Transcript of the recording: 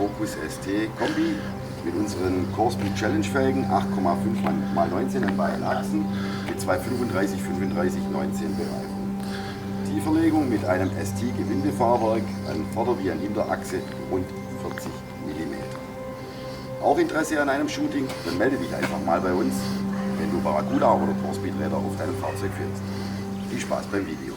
Focus ST Kombi mit unseren Corspeed Challenge Felgen 8,5 x 19 an beiden Achsen mit 235, 35, 19 Bereifung. Tieferlegung mit einem ST Gewindefahrwerk an Vorder- wie an Hinterachse rund 40 mm. Auch Interesse an einem Shooting? Dann melde dich einfach mal bei uns, wenn du Barracuda oder Corspeed Räder auf deinem Fahrzeug findest. Viel Spaß beim Video.